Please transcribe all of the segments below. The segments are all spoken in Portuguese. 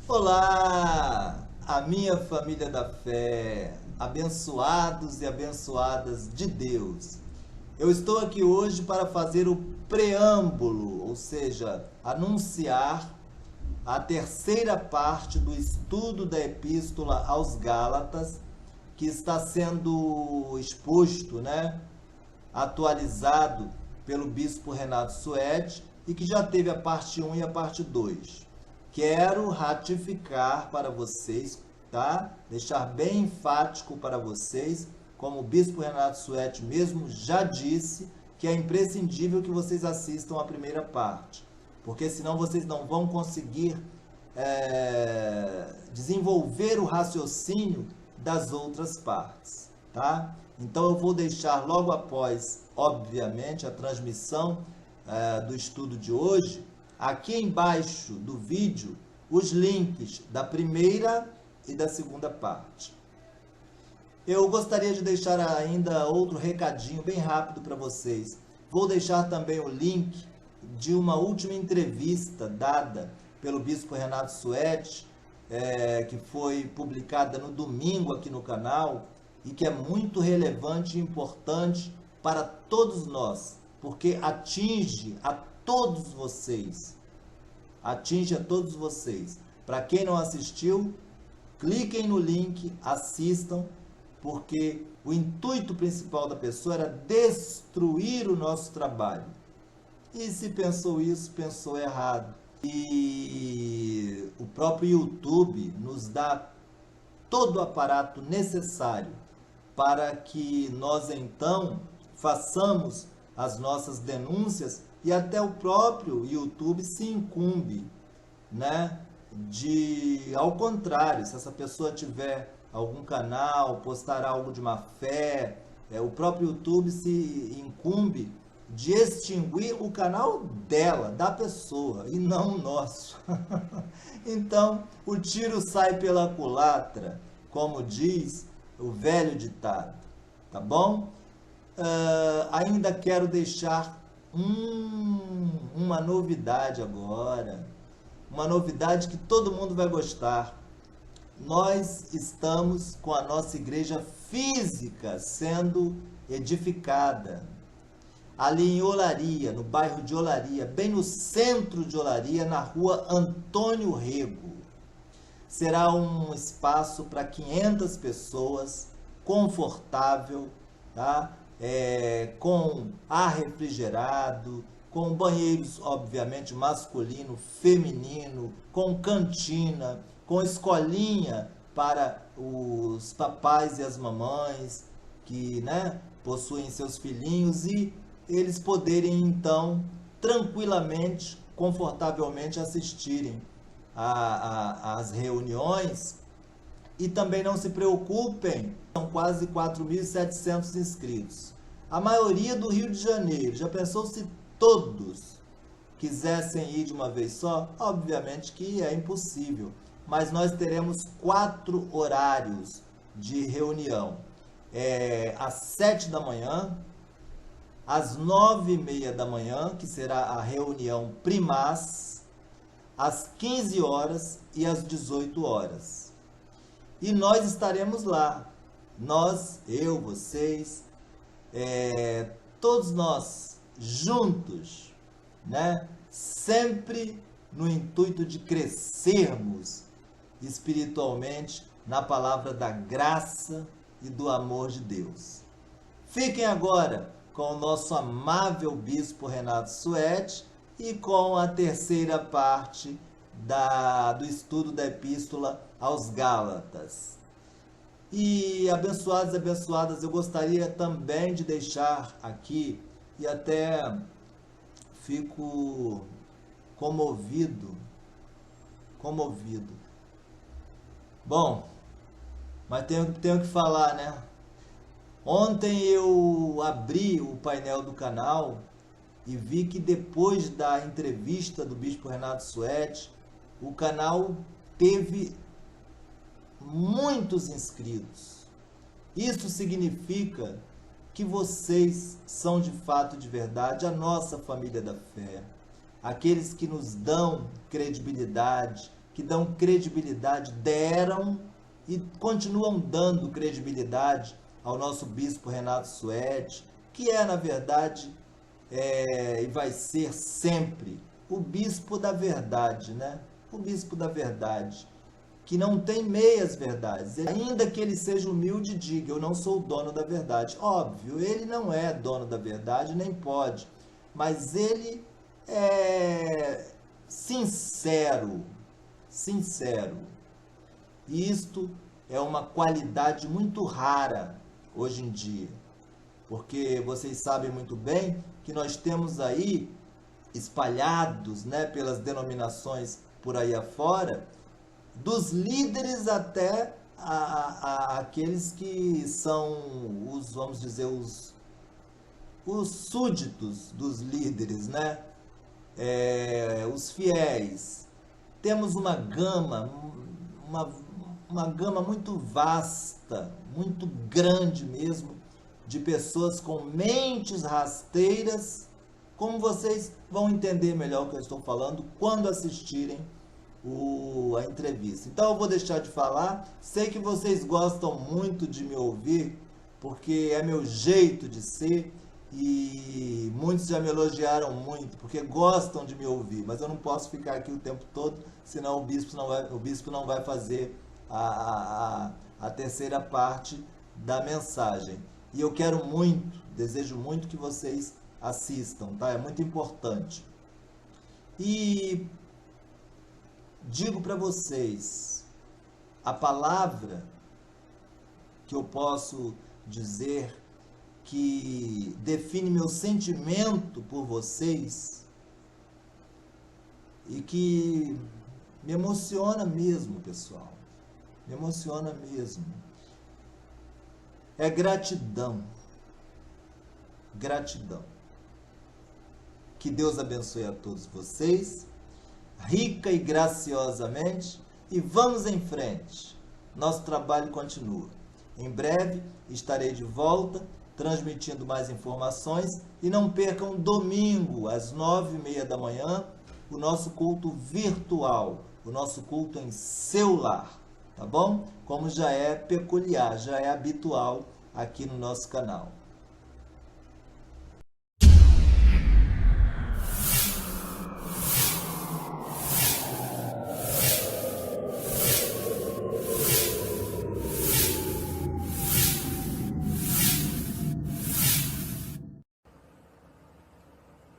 Olá, a minha família da fé, abençoados e abençoadas de Deus. Eu estou aqui hoje para fazer o preâmbulo, ou seja, anunciar a terceira parte do estudo da Epístola aos Gálatas, que está sendo exposto, atualizado pelo bispo Renato Suede e que já teve a parte 1 e a parte 2. Quero ratificar para vocês, tá? Deixar bem enfático para vocês, como o bispo Renato Suede mesmo já disse, que é imprescindível que vocês assistam a primeira parte, porque senão vocês não vão conseguir desenvolver o raciocínio das outras partes, tá? Então eu vou deixar logo após, obviamente, a transmissão do estudo de hoje, aqui embaixo do vídeo, os links da primeira e da segunda parte. Eu gostaria de deixar ainda outro recadinho bem rápido para vocês. Vou deixar também o link de uma última entrevista dada pelo bispo Renato Suede, que foi publicada no domingo aqui no canal e que é muito relevante e importante para todos nós, porque atinge a todos vocês. Atinge a todos vocês. Para quem não assistiu, cliquem no link, assistam, porque o intuito principal da pessoa era destruir o nosso trabalho. E se pensou isso, pensou errado. E o próprio YouTube nos dá todo o aparato necessário para que nós então façamos as nossas denúncias, e até o próprio YouTube se incumbe, ao contrário, se essa pessoa tiver algum canal, postar algo de má fé, o próprio YouTube se incumbe de extinguir o canal dela, da pessoa, e não o nosso. Então, o tiro sai pela culatra, como diz o velho ditado, tá bom? Ainda quero deixar uma novidade agora, uma novidade que todo mundo vai gostar. Nós estamos com a nossa igreja física sendo edificada, ali em Olaria, no bairro de Olaria, bem no centro de Olaria, na rua Antônio Rego. Será um espaço para 500 pessoas, confortável, tá? Com ar refrigerado, com banheiros, obviamente, masculino, feminino, com cantina, com escolinha para os papais e as mamães que possuem seus filhinhos e eles poderem, então, tranquilamente, confortavelmente assistirem às reuniões. E também não se preocupem, são quase 4.700 inscritos. A maioria do Rio de Janeiro. Já pensou se todos quisessem ir de uma vez só? Obviamente que é impossível. Mas nós teremos 4 horários de reunião. Às 7 da manhã, às 9h30 da manhã, que será a reunião primaz, às 15 horas e às 18 horas. E nós estaremos lá. Nós, eu, vocês, todos nós, juntos, sempre no intuito de crescermos espiritualmente na palavra da graça e do amor de Deus. Fiquem agora com o nosso amável bispo Renato Suede e com a terceira parte do estudo da Epístola aos Gálatas. E abençoados e abençoadas, eu gostaria também de deixar aqui, e até fico comovido. Bom, mas tenho que falar, Ontem eu abri o painel do canal e vi que depois da entrevista do bispo Renato Suede, o canal teve muitos inscritos. Isso significa que vocês são de fato, de verdade, a nossa família da fé. Aqueles que nos dão credibilidade, que dão credibilidade, deram e continuam dando credibilidade ao nosso bispo Renato Suete, que é, na verdade, e vai ser sempre o bispo da verdade, né? O bispo da verdade, que não tem meias verdades. Ainda que ele seja humilde e diga, eu não sou o dono da verdade. Óbvio, ele não é dono da verdade, nem pode. Mas ele é sincero. Sincero. E isto é uma qualidade muito rara hoje em dia. Porque vocês sabem muito bem que nós temos aí espalhados, né, pelas denominações por aí afora, dos líderes até aqueles que são os, vamos dizer, os súditos dos líderes, né? Os fiéis. Temos uma gama muito vasta, muito grande mesmo, de pessoas com mentes rasteiras, como vocês vão entender melhor o que eu estou falando quando assistirem a entrevista. Então eu vou deixar de falar. Sei que vocês gostam muito de me ouvir, porque é meu jeito de ser, e muitos já me elogiaram muito, porque gostam de me ouvir, mas eu não posso ficar aqui o tempo todo, senão o bispo não vai fazer a terceira parte da mensagem. E eu quero muito, desejo muito que vocês assistam, tá? É muito importante. E digo para vocês, a palavra que eu posso dizer que define meu sentimento por vocês e que me emociona mesmo, pessoal. Me emociona mesmo. É gratidão. Gratidão. Que Deus abençoe a todos vocês, rica e graciosamente, e vamos em frente. Nosso trabalho continua. Em breve estarei de volta, transmitindo mais informações, e não percam domingo, às 9h30 da manhã, o nosso culto virtual, o nosso culto em seu lar, tá bom? Como já é peculiar, já é habitual aqui no nosso canal.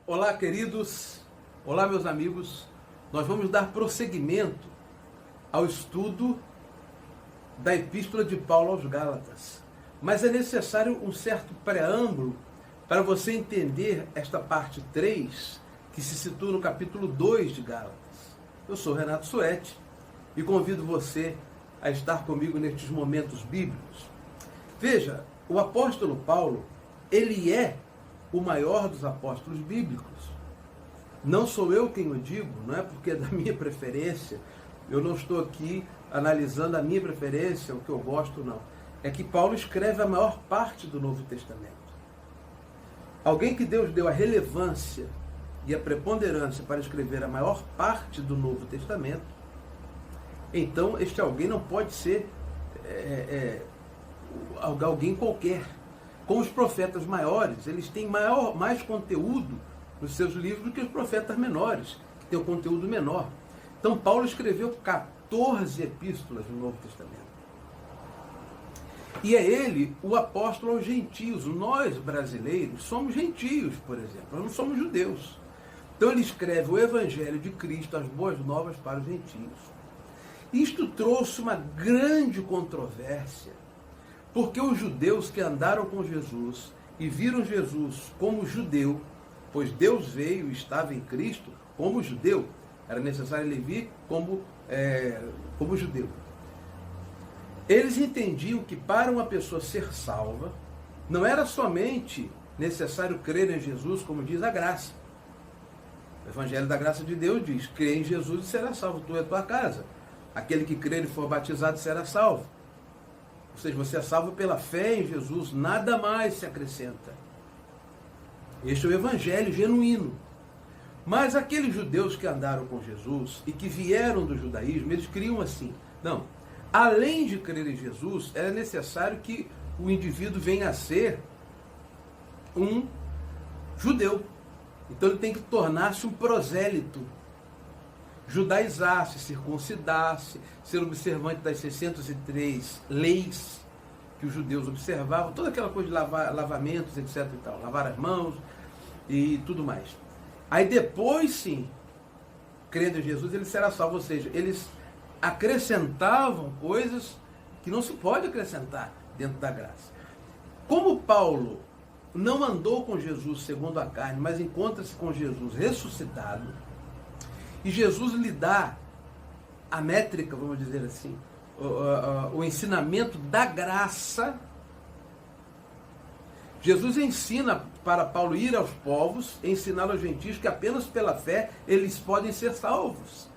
Olá, queridos. Olá, meus amigos. Nós vamos dar prosseguimento ao estudo da Epístola de Paulo aos Gálatas. Mas é necessário um certo preâmbulo para você entender esta parte 3, que se situa no capítulo 2 de Gálatas. Eu sou Renato Suete e convido você a estar comigo nestes momentos bíblicos. Veja, o apóstolo Paulo, ele é o maior dos apóstolos bíblicos. Não sou eu quem o digo, não é porque é da minha preferência, eu não estou aqui analisando a minha preferência, o que eu gosto, não. É que Paulo escreve a maior parte do Novo Testamento. Alguém que Deus deu a relevância e a preponderância para escrever a maior parte do Novo Testamento, então este alguém não pode ser alguém qualquer. Com os profetas maiores, eles têm mais conteúdo nos seus livros do que os profetas menores, que têm o conteúdo menor. Então, Paulo escreveu 14 epístolas no Novo Testamento. E é ele o apóstolo aos gentios. Nós, brasileiros, somos gentios, por exemplo. Nós não somos judeus. Então, ele escreve o Evangelho de Cristo, as boas novas para os gentios. Isto trouxe uma grande controvérsia, porque os judeus que andaram com Jesus e viram Jesus como judeu, pois Deus veio e estava em Cristo como judeu, era necessário ele vir como judeu. Eles entendiam que para uma pessoa ser salva, não era somente necessário crer em Jesus, como diz a graça. O Evangelho da Graça de Deus diz, crê em Jesus e será salvo, tu e a tua casa. Aquele que crer e for batizado será salvo. Ou seja, você é salvo pela fé em Jesus, nada mais se acrescenta. Este é o Evangelho genuíno. Mas aqueles judeus que andaram com Jesus e que vieram do judaísmo, eles criam assim, não, além de crer em Jesus, era necessário que o indivíduo venha a ser um judeu. Então ele tem que tornar-se um prosélito, judaizar-se, circuncidar-se, ser observante das 603 leis que os judeus observavam, toda aquela coisa de lavamentos, etc. e tal, lavar as mãos e tudo mais. Aí depois, sim, crendo em Jesus, ele será salvo. Ou seja, eles acrescentavam coisas que não se pode acrescentar dentro da graça. Como Paulo não andou com Jesus segundo a carne, mas encontra-se com Jesus ressuscitado, e Jesus lhe dá a métrica, vamos dizer assim, o ensinamento da graça. Jesus ensina para Paulo ir aos povos, ensinar aos gentios que apenas pela fé eles podem ser salvos.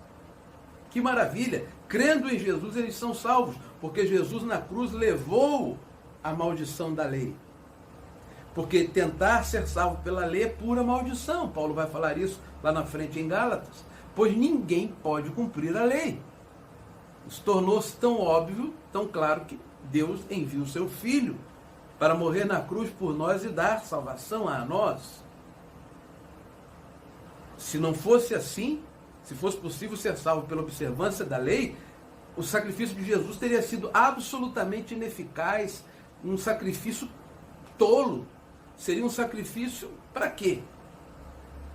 Que maravilha! Crendo em Jesus eles são salvos, porque Jesus na cruz levou a maldição da lei. Porque tentar ser salvo pela lei é pura maldição. Paulo vai falar isso lá na frente em Gálatas. Pois ninguém pode cumprir a lei. Isso tornou-se tão óbvio, tão claro, que Deus envia o seu Filho para morrer na cruz por nós e dar salvação a nós. Se não fosse assim, se fosse possível ser salvo pela observância da lei, o sacrifício de Jesus teria sido absolutamente ineficaz, um sacrifício tolo. Seria um sacrifício para quê?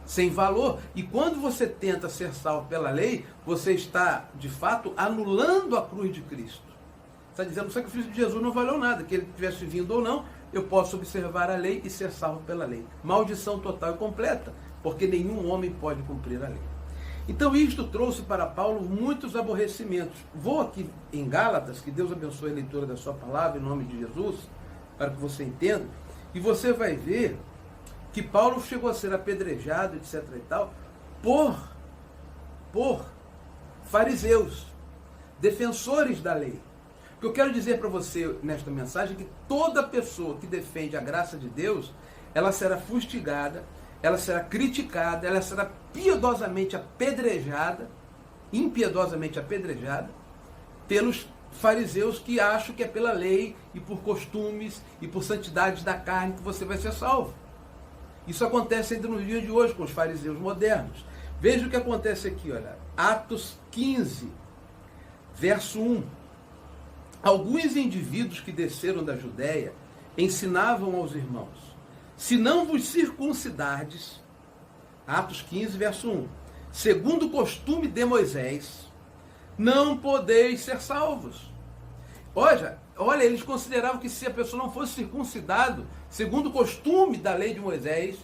Sem valor. E quando você tenta ser salvo pela lei, você está, de fato, anulando a cruz de Cristo. Está dizendo que o sacrifício de Jesus não valeu nada, que ele tivesse vindo ou não, eu posso observar a lei e ser salvo pela lei. Maldição total e completa, porque nenhum homem pode cumprir a lei. Então isto trouxe para Paulo muitos aborrecimentos. Vou aqui em Gálatas, que Deus abençoe a leitura da sua palavra, em nome de Jesus, para que você entenda, e você vai ver que Paulo chegou a ser apedrejado, etc. e tal, por fariseus, defensores da lei. O que eu quero dizer para você nesta mensagem é que toda pessoa que defende a graça de Deus, ela será fustigada, ela será criticada, ela será piedosamente apedrejada, impiedosamente apedrejada, pelos fariseus que acham que é pela lei e por costumes e por santidades da carne que você vai ser salvo. Isso acontece ainda nos dias de hoje com os fariseus modernos. Veja o que acontece aqui, olha. Atos 15, verso 1. Alguns indivíduos que desceram da Judéia ensinavam aos irmãos: se não vos circuncidardes, Atos 15, verso 1, segundo o costume de Moisés, não podeis ser salvos. Olha, eles consideravam que se a pessoa não fosse circuncidado, segundo o costume da lei de Moisés,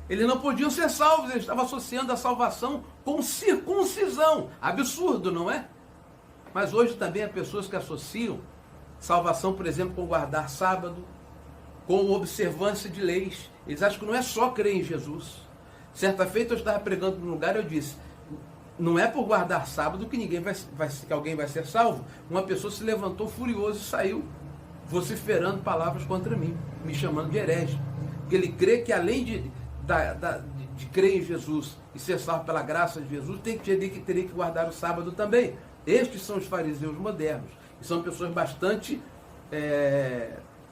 eles não podiam ser salvos. Eles estavam associando a salvação com circuncisão. Absurdo, não é? Mas hoje também há pessoas que associam salvação, por exemplo, com guardar sábado, com observância de leis. Eles acham que não é só crer em Jesus. Certa feita eu estava pregando num lugar e eu disse: não é por guardar sábado que que alguém vai ser salvo. Uma pessoa se levantou furioso e saiu vociferando palavras contra mim, me chamando de herege. Porque ele crê que além de crer em Jesus e ser salvo pela graça de Jesus, teria que guardar o sábado também. Estes são os fariseus modernos. E são pessoas bastante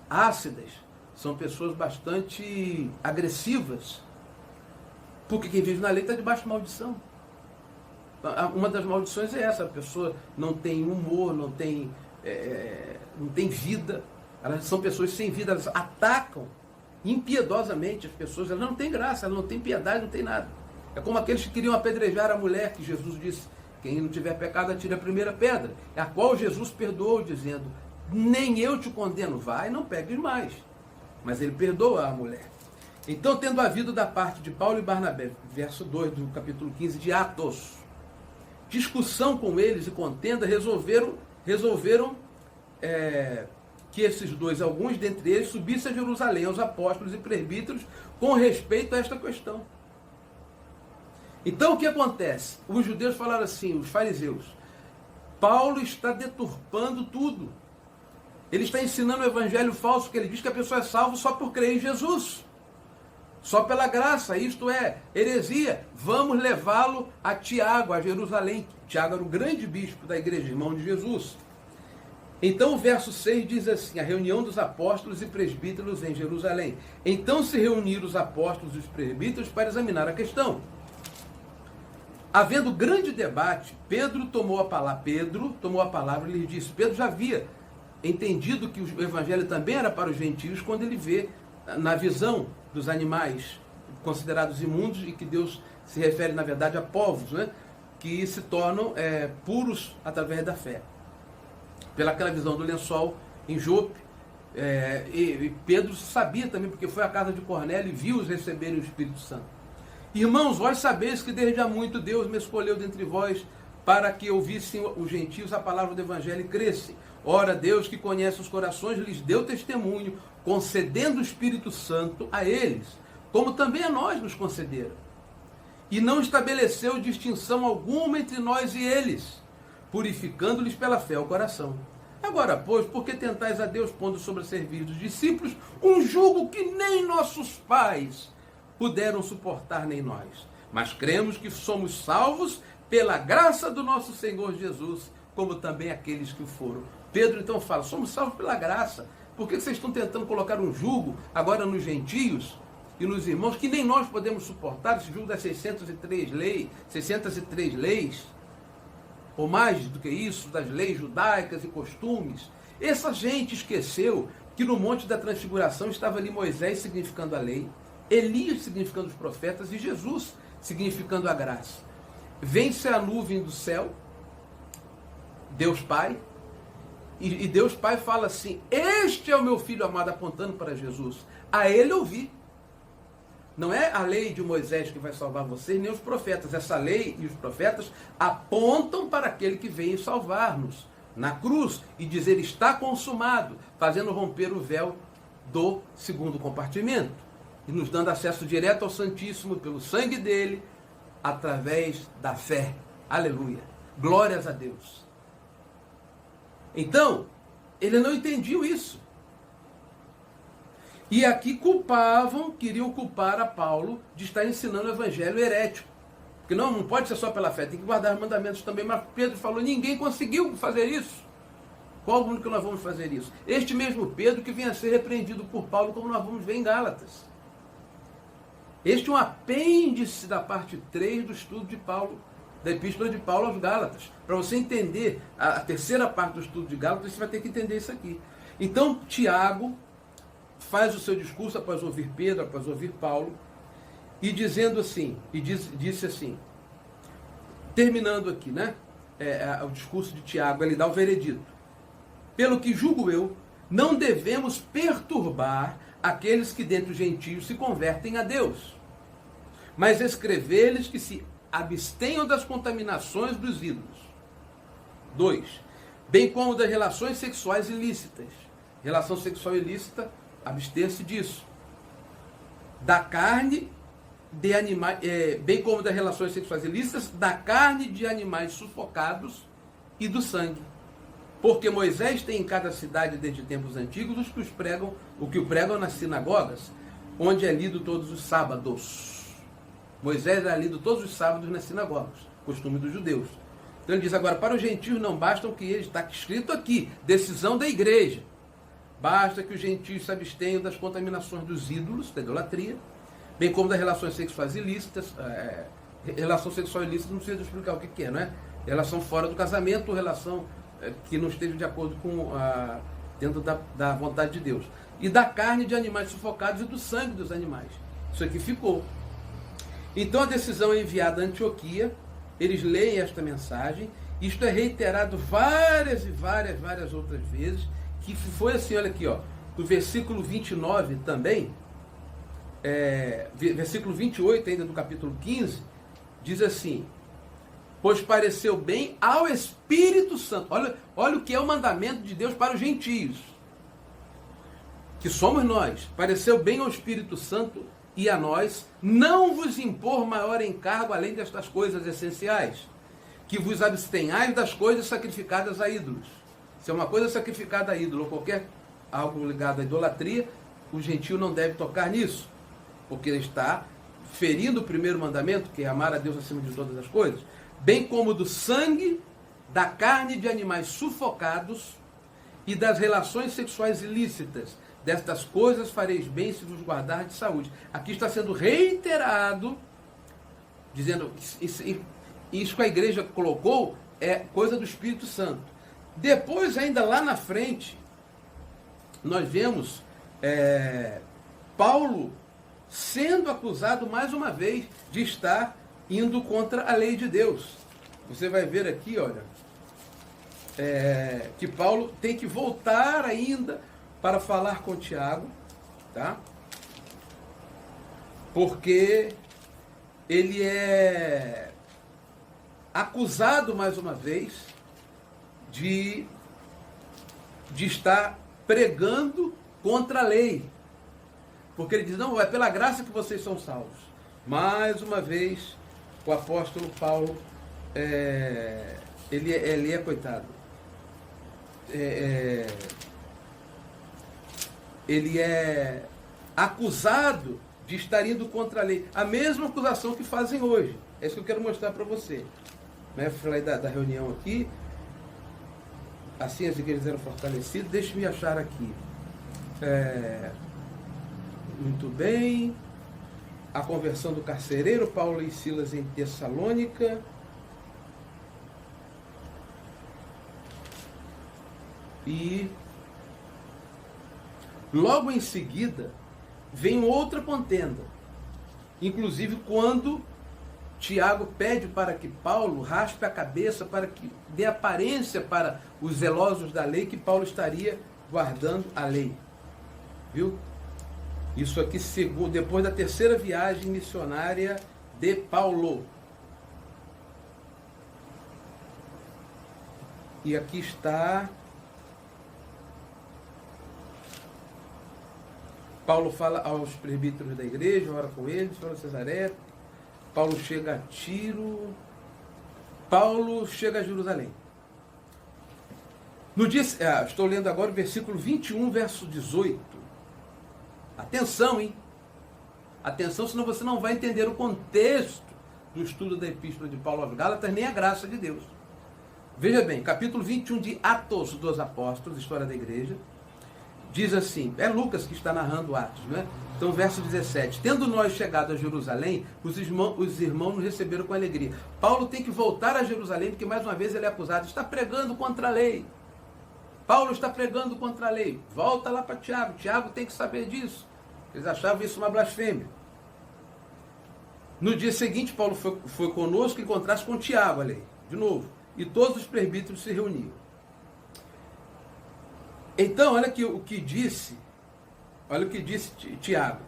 ácidas, são pessoas bastante agressivas. Porque quem vive na lei está debaixo de maldição. Uma das maldições é essa: a pessoa não tem humor, não tem vida. Elas são pessoas sem vida, elas atacam impiedosamente as pessoas. Elas não têm graça, elas não têm piedade, não têm nada. É como aqueles que queriam apedrejar a mulher, que Jesus disse: quem não tiver pecado, atire a primeira pedra. A qual Jesus perdoou, dizendo: nem eu te condeno, vai, não pegues mais. Mas ele perdoa a mulher. Então, tendo havido da parte de Paulo e Barnabé, verso 2 do capítulo 15 de Atos, discussão com eles e contenda, resolveram que esses dois, alguns dentre eles, subissem a Jerusalém aos apóstolos e presbíteros com respeito a esta questão. Então o que acontece? Os judeus falaram assim, os fariseus: Paulo está deturpando tudo. Ele está ensinando o evangelho falso, que ele diz que a pessoa é salva só por crer em Jesus. só pela graça, isto é, heresia. Vamos levá-lo a Tiago, a Jerusalém. Tiago era o grande bispo da igreja, irmão de Jesus. Então o verso 6 diz assim: a reunião dos apóstolos e presbíteros em Jerusalém. Então se reuniram os apóstolos e os presbíteros para examinar a questão. Havendo grande debate, Pedro tomou a palavra e lhes disse. Pedro já havia entendido que o evangelho também era para os gentios quando ele vê na visão dos animais considerados imundos, e que Deus se refere, na verdade, a povos, né, que se tornam puros através da fé. Pelaquela visão do lençol em Jope, e Pedro sabia também, porque foi à casa de Cornélio e viu-os receberem o Espírito Santo. Irmãos, vós sabeis que desde há muito Deus me escolheu dentre vós para que ouvissem os gentios a palavra do evangelho e crescem. Ora, Deus que conhece os corações lhes deu testemunho, concedendo o Espírito Santo a eles, como também a nós nos concederam. E não estabeleceu distinção alguma entre nós e eles, purificando-lhes pela fé o coração. Agora, pois, por que tentais a Deus, pondo sobre a serviço dos discípulos um jugo que nem nossos pais puderam suportar, nem nós? Mas cremos que somos salvos pela graça do nosso Senhor Jesus, como também aqueles que o foram. Pedro então fala, somos salvos pela graça. Por que vocês estão tentando colocar um jugo agora nos gentios e nos irmãos, que nem nós podemos suportar? Esse jugo das 603 leis, ou mais do que isso, das leis judaicas e costumes. Essa gente esqueceu que no Monte da Transfiguração estava ali Moisés significando a lei, Elias significando os profetas e Jesus significando a graça. Vem-se a nuvem do céu, Deus Pai, e Deus Pai fala assim, este é o meu filho amado, apontando para Jesus. A ele ouvi. Não é a lei de Moisés que vai salvar vocês, nem os profetas. Essa lei e os profetas apontam para aquele que veio salvar-nos na cruz e dizer está consumado, fazendo romper o véu do segundo compartimento e nos dando acesso direto ao Santíssimo pelo sangue dele, através da fé. Aleluia. Glórias a Deus. Então, ele não entendiam isso. E aqui queriam culpar a Paulo de estar ensinando o evangelho herético. Porque não pode ser só pela fé, tem que guardar os mandamentos também. Mas Pedro falou, ninguém conseguiu fazer isso. Qual mundo que nós vamos fazer isso? Este mesmo Pedro que vinha a ser repreendido por Paulo, como nós vamos ver em Gálatas. Este é um apêndice da parte 3 do estudo de Paulo, da Epístola de Paulo aos Gálatas. Para você entender a terceira parte do estudo de Gálatas, você vai ter que entender isso aqui. Então, Tiago faz o seu discurso após ouvir Pedro, após ouvir Paulo, e dizendo assim, disse assim, terminando aqui, né? O discurso de Tiago, ele dá o veredito. Pelo que julgo eu, não devemos perturbar aqueles que dentre os gentios se convertem a Deus, mas escrever-lhes que se abstenham das contaminações dos ídolos. 2. Bem como das relações sexuais ilícitas. Relação sexual ilícita, abster-se disso. Da carne de animais, bem como das relações sexuais ilícitas, da carne de animais sufocados e do sangue. Porque Moisés tem em cada cidade desde tempos antigos o que o pregam nas sinagogas, onde é lido todos os sábados. Moisés era lido todos os sábados nas sinagogas, costume dos judeus. Então ele diz agora, para os gentios não bastam que eles, está escrito aqui, decisão da igreja. Basta que os gentios se abstenham das contaminações dos ídolos, da idolatria, bem como das relações sexuais ilícitas. Relação sexual ilícita não precisa explicar o que é, não é? Relação fora do casamento, relação que não esteja de acordo com dentro da vontade de Deus. E da carne de animais sufocados e do sangue dos animais. Isso aqui ficou. Então a decisão é enviada a Antioquia, eles leem esta mensagem, isto é reiterado várias outras vezes, que foi assim, olha aqui, ó, do versículo 29 também, versículo 28 ainda do capítulo 15, diz assim, pois pareceu bem ao Espírito Santo. Olha o que é o mandamento de Deus para os gentios, que somos nós. Pareceu bem ao Espírito Santo e a nós, não vos impor maior encargo além destas coisas essenciais, que vos abstenhais das coisas sacrificadas a ídolos. Se é uma coisa sacrificada a ídolo ou qualquer algo ligado à idolatria, o gentio não deve tocar nisso. porque ele está ferindo o primeiro mandamento, que é amar a Deus acima de todas as coisas, bem como do sangue, da carne de animais sufocados e das relações sexuais ilícitas. Destas coisas fareis bem se vos guardar de saúde. Aqui está sendo reiterado, dizendo isso que a igreja colocou é coisa do Espírito Santo. Depois, ainda lá na frente, nós vemos Paulo sendo acusado mais uma vez de estar indo contra a lei de Deus. Você vai ver aqui, olha, que Paulo tem que voltar ainda para falar com Tiago, tá? Porque ele é acusado mais uma vez de estar pregando contra a lei. Porque ele diz, não, é pela graça que vocês são salvos. Mais uma vez, o apóstolo Paulo, ele é coitado. Ele é acusado de estar indo contra a lei. A mesma acusação que fazem hoje. É isso que eu quero mostrar para você. Né? Falei da reunião aqui. Assim as igrejas eram fortalecidas. Deixe-me achar aqui. Muito bem. A conversão do carcereiro, Paulo e Silas em Tessalônica. E logo em seguida vem outra contenda. Inclusive quando Tiago pede para que Paulo raspe a cabeça, para que dê aparência para os zelosos da lei que Paulo estaria guardando a lei. Viu? Isso aqui depois da terceira viagem missionária de Paulo. E aqui está. Paulo fala aos presbíteros da igreja, ora com eles, fala a Cesareia. Paulo chega a Tiro. Paulo chega a Jerusalém. No dia, estou lendo agora o versículo 21, verso 18. Atenção, hein? Atenção, senão você não vai entender o contexto do estudo da Epístola de Paulo aos Gálatas, nem a graça de Deus. Veja bem, capítulo 21 de Atos dos Apóstolos, História da Igreja, diz assim, é Lucas que está narrando Atos, né? Então, verso 17, tendo nós chegado a Jerusalém, os irmãos nos receberam com alegria. Paulo tem que voltar a Jerusalém, porque mais uma vez ele é acusado, está pregando contra a lei. Paulo está pregando contra a lei. Volta lá para Tiago. Tiago tem que saber disso. Eles achavam isso uma blasfêmia. No dia seguinte, Paulo foi conosco encontrar-se com Tiago, a lei. De novo. E todos os presbíteros se reuniam. Então, olha o que disse Tiago.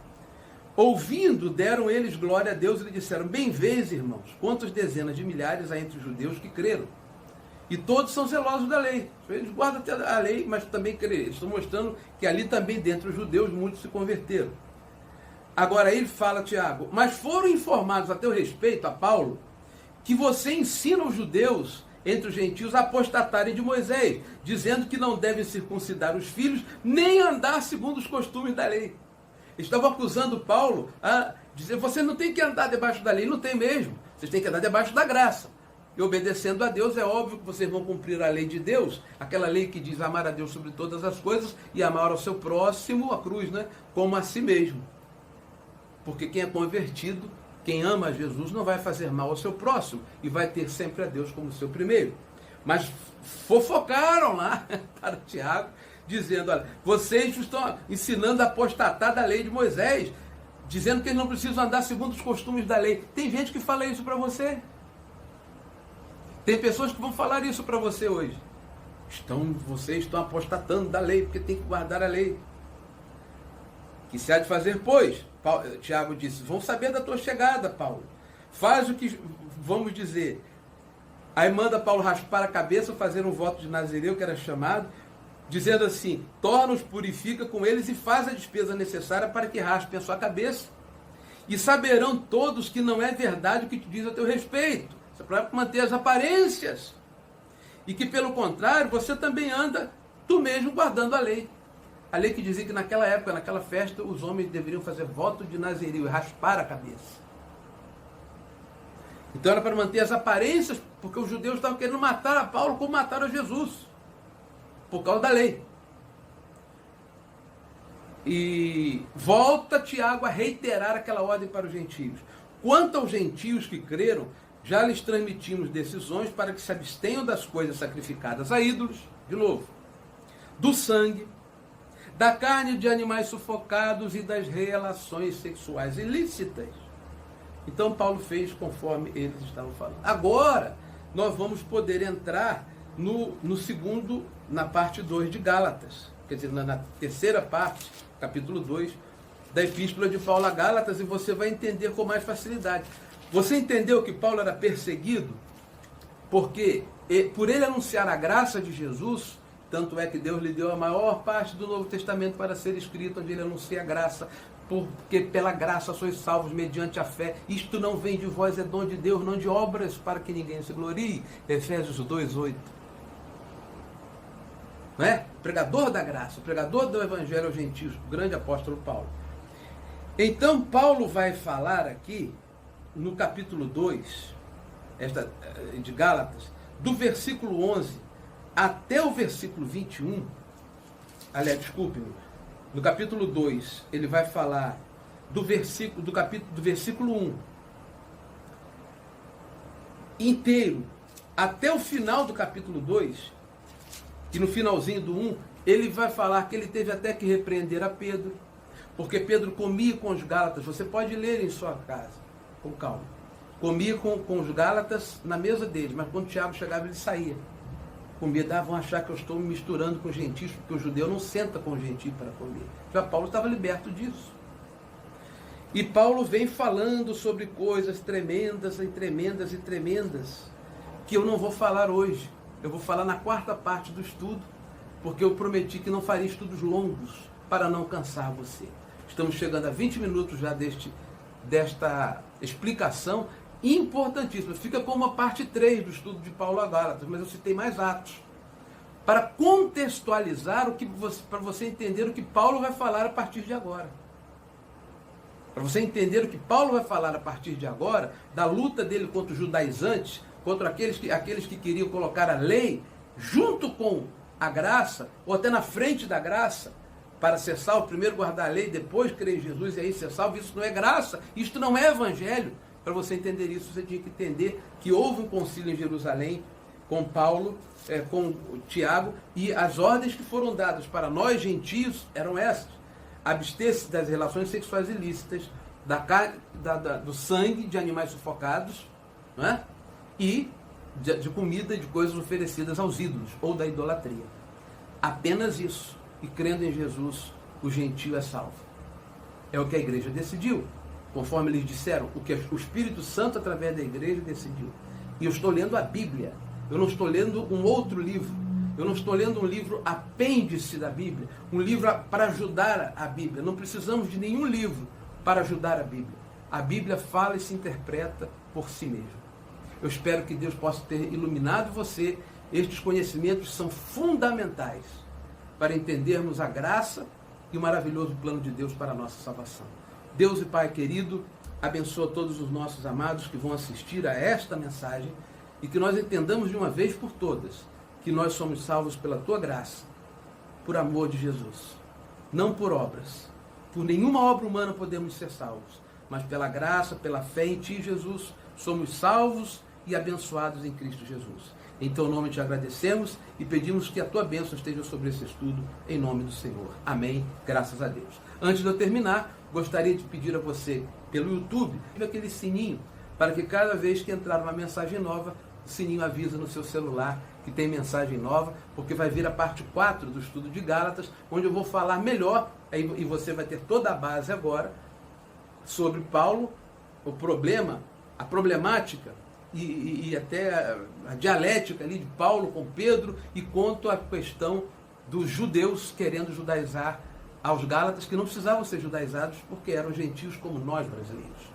Ouvindo, deram eles glória a Deus e lhe disseram, bem vês, irmãos, quantas dezenas de milhares há entre os judeus que creram. E todos são zelosos da lei. Eles guardam até a lei, mas também creem. Eles estão mostrando que ali também, dentre os judeus, muitos se converteram. Agora ele fala, Tiago, mas foram informados a teu respeito, a Paulo, que você ensina os judeus, entre os gentios, a apostatarem de Moisés, dizendo que não devem circuncidar os filhos, nem andar segundo os costumes da lei. Eles estavam acusando Paulo a dizer, você não tem que andar debaixo da lei. Não tem mesmo. Vocês têm que andar debaixo da graça. E obedecendo a Deus, é óbvio que vocês vão cumprir a lei de Deus, aquela lei que diz amar a Deus sobre todas as coisas e amar ao seu próximo, a cruz, né, como a si mesmo. Porque quem é convertido, quem ama a Jesus, não vai fazer mal ao seu próximo e vai ter sempre a Deus como seu primeiro. Mas fofocaram lá para Tiago, dizendo, olha, vocês estão ensinando a apostatar da lei de Moisés, dizendo que eles não precisam andar segundo os costumes da lei. Tem gente que fala isso para você. Tem pessoas que vão falar isso para você hoje. Vocês estão apostatando da lei, porque tem que guardar a lei. Que se há de fazer, pois? Tiago disse, vão saber da tua chegada, Paulo. Faz o que vamos dizer. Aí manda Paulo raspar a cabeça, fazer um voto de Nazireu, que era chamado, dizendo assim, torna-os, purifica com eles e faz a despesa necessária para que raspem a sua cabeça. E saberão todos que não é verdade o que te diz a teu respeito. Isso é para manter as aparências. E que, pelo contrário, você também anda tu mesmo guardando a lei. A lei que dizia que naquela época, naquela festa, os homens deveriam fazer voto de nazerio e raspar a cabeça. Então era para manter as aparências, porque os judeus estavam querendo matar a Paulo como mataram a Jesus, por causa da lei. E volta Tiago a reiterar aquela ordem para os gentios. Quanto aos gentios que creram, já lhes transmitimos decisões para que se abstenham das coisas sacrificadas a ídolos, de novo, do sangue, da carne de animais sufocados e das relações sexuais ilícitas. Então Paulo fez conforme eles estavam falando. Agora nós vamos poder entrar no segundo, na parte 2 de Gálatas. Quer dizer, na terceira parte, capítulo 2, da Epístola de Paulo a Gálatas, e você vai entender com mais facilidade. Você entendeu que Paulo era perseguido porque, por ele anunciar a graça de Jesus, tanto é que Deus lhe deu a maior parte do Novo Testamento para ser escrito, onde ele anuncia a graça, porque pela graça sois salvos mediante a fé. Isto não vem de vós, é dom de Deus, não de obras, para que ninguém se glorie. Efésios 2:8. Não é? Pregador da graça, pregador do Evangelho aos gentios, o grande apóstolo Paulo. Então Paulo vai falar aqui, no capítulo 2 de Gálatas, do versículo 11 até o versículo 21, aliás, desculpe-me, no capítulo 2, ele vai falar do versículo 1 inteiro, até o final do capítulo 2, e no finalzinho do 1, ele vai falar que ele teve até que repreender a Pedro, porque Pedro comia com os Gálatas. Você pode ler em sua casa, com calma. Comia com os Gálatas na mesa deles, mas quando Tiago chegava, ele saía. Comia, vão achar que eu estou me misturando com os gentios, porque o judeu não senta com o gentio para comer. Já Paulo estava liberto disso. E Paulo vem falando sobre coisas tremendas e tremendas e tremendas, que eu não vou falar hoje. Eu vou falar na quarta parte do estudo, porque eu prometi que não faria estudos longos para não cansar você. Estamos chegando a 20 minutos já desta explicação importantíssima. Fica como uma parte 3 do estudo de Paulo a Gálatas, mas eu citei mais Atos, para contextualizar para você entender o que Paulo vai falar a partir de agora. Para você entender o que Paulo vai falar a partir de agora, da luta dele contra os judaizantes, contra aqueles que queriam colocar a lei junto com a graça, ou até na frente da graça, para ser salvo, primeiro guardar a lei, depois crer em Jesus e aí ser salvo. Isso não é graça, isto não é evangelho. Para você entender isso, você tinha que entender que houve um concílio em Jerusalém com Paulo, com Tiago, e as ordens que foram dadas para nós gentios eram essas: abster-se das relações sexuais ilícitas, do sangue de animais sufocados, não é? E de comida e de coisas oferecidas aos ídolos, ou da idolatria. Apenas isso. E crendo em Jesus, o gentio é salvo. É o que a igreja decidiu. Conforme eles disseram, o que o Espírito Santo, através da igreja, decidiu. E eu estou lendo a Bíblia. Eu não estou lendo um outro livro. Eu não estou lendo um livro apêndice da Bíblia. Um livro para ajudar a Bíblia. Não precisamos de nenhum livro para ajudar a Bíblia. A Bíblia fala e se interpreta por si mesma. Eu espero que Deus possa ter iluminado você. Estes conhecimentos são fundamentais para entendermos a graça e o maravilhoso plano de Deus para a nossa salvação. Deus e Pai querido, abençoa todos os nossos amados que vão assistir a esta mensagem e que nós entendamos de uma vez por todas que nós somos salvos pela Tua graça, por amor de Jesus. Não por obras. Por nenhuma obra humana podemos ser salvos, mas pela graça, pela fé em Ti, Jesus, somos salvos e abençoados em Cristo Jesus. Em Teu nome te agradecemos e pedimos que a Tua bênção esteja sobre esse estudo, em nome do Senhor. Amém. Graças a Deus. Antes de eu terminar, gostaria de pedir a você, pelo YouTube, aquele sininho, para que cada vez que entrar uma mensagem nova, o sininho avisa no seu celular que tem mensagem nova, porque vai vir a parte 4 do estudo de Gálatas, onde eu vou falar melhor, e você vai ter toda a base agora, sobre Paulo, o problema, a problemática, e até a dialética ali de Paulo com Pedro, e quanto à questão dos judeus querendo judaizar aos Gálatas, que não precisavam ser judaizados porque eram gentios como nós brasileiros.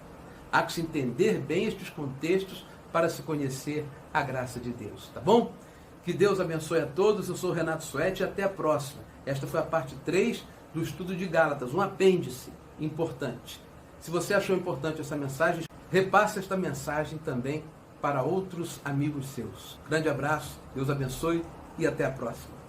Há que se entender bem estes contextos para se conhecer a graça de Deus, tá bom? Que Deus abençoe a todos. Eu sou o Renato Suete e até a próxima. Esta foi a parte 3 do estudo de Gálatas, um apêndice importante. Se você achou importante essa mensagem, repasse esta mensagem também para outros amigos seus. Grande abraço, Deus abençoe e até a próxima.